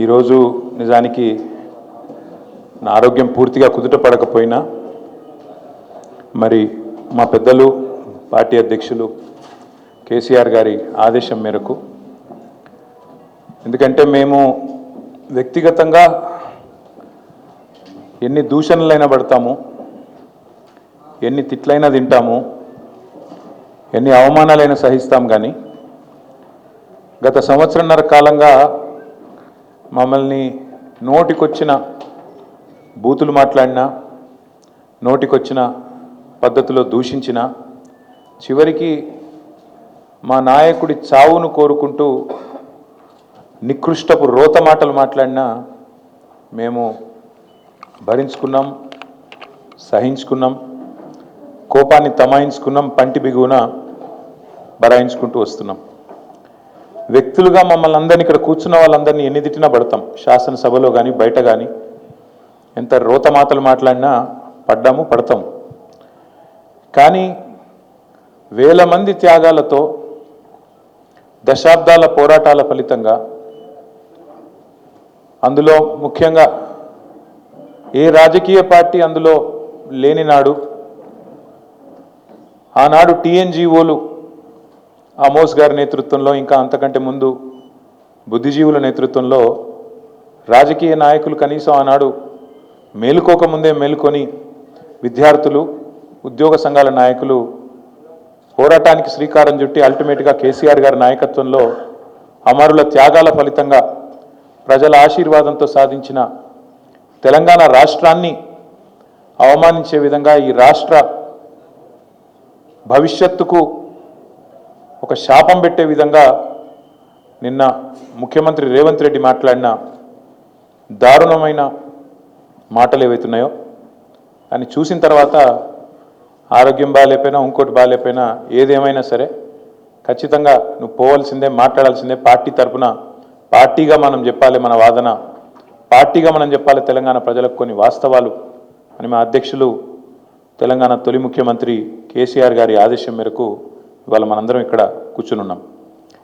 ఈరోజు నిజానికి నా ఆరోగ్యం పూర్తిగా కుదుట పడకపోయినా మరి మా పెద్దలు పార్టీ అధ్యక్షులు కేసీఆర్ గారి ఆదేశం మేరకు, ఎందుకంటే మేము వ్యక్తిగతంగా ఎన్ని దూషణలైనా పడతాము, ఎన్ని తిట్లైనా తింటాము, ఎన్ని అవమానాలైనా సహిస్తాం. కానీ గత సంవత్సరన్నర కాలంగా మమ్మల్ని నోటికొచ్చిన బూతులు మాట్లాడినా, నోటికొచ్చిన పద్ధతిలో దూషించిన, చివరికి మా నాయకుడి చావును కోరుకుంటూ నికృష్టపు రోత మాటలు మాట్లాడినా మేము భరించుకున్నాం, సహించుకున్నాం, కోపాన్ని తమాయించుకున్నాం, పంటి బిగున బరాయించుకుంటూ వస్తున్నాం. వ్యక్తులుగా మమ్మల్ని అందరినీ, ఇక్కడ కూర్చున్న వాళ్ళందరినీ ఎన్ని తిట్టినా పడతాం. శాసనసభలో కానీ బయట కానీ ఎంత రోత మాటలు మాట్లాడినా పడ్డాము, పడతాం. కానీ వేల మంది త్యాగాలతో, దశాబ్దాల పోరాటాల ఫలితంగా, అందులో ముఖ్యంగా ఏ రాజకీయ పార్టీ అందులో లేని నాడు, ఆనాడు టీఎన్జిఓలు ఆమోస్ గారి నేతృత్వంలో, ఇంకా అంతకంటే ముందు బుద్ధిజీవుల నేతృత్వంలో రాజకీయ నాయకులు కనీసం ఆనాడు మేలుకోకముందే మేలుకొని విద్యార్థులు, ఉద్యోగ సంఘాల నాయకులు పోరాటానికి శ్రీకారం చుట్టి అల్టిమేట్గా కేసీఆర్ గారి నాయకత్వంలో అమరుల త్యాగాల ఫలితంగా ప్రజల ఆశీర్వాదంతో సాధించిన తెలంగాణ రాష్ట్రాన్ని అవమానించే విధంగా, ఈ రాష్ట్ర భవిష్యత్తుకు ఒక శాపం పెట్టే విధంగా నిన్న ముఖ్యమంత్రి రేవంత్ రెడ్డి మాట్లాడిన దారుణమైన మాటలు ఏవైతున్నాయో అని చూసిన తర్వాత ఆరోగ్యం బాగాలేకపోయినా, ఇంకోటి బాగాలేకపోయినా, ఏదేమైనా సరే ఖచ్చితంగా నువ్వు పోవాల్సిందే, మాట్లాడాల్సిందే. పార్టీ తరఫున పార్టీగా మనం చెప్పాలి, మన వాదన పార్టీగా మనం చెప్పాలి తెలంగాణ ప్రజలకు కొన్ని వాస్తవాలు అని మా అధ్యక్షులు, తెలంగాణ తొలి ముఖ్యమంత్రి కేసీఆర్ గారి ఆదేశం మేరకు ఇవాళ మనందరం ఇక్కడ కూర్చుని ఉన్నాం.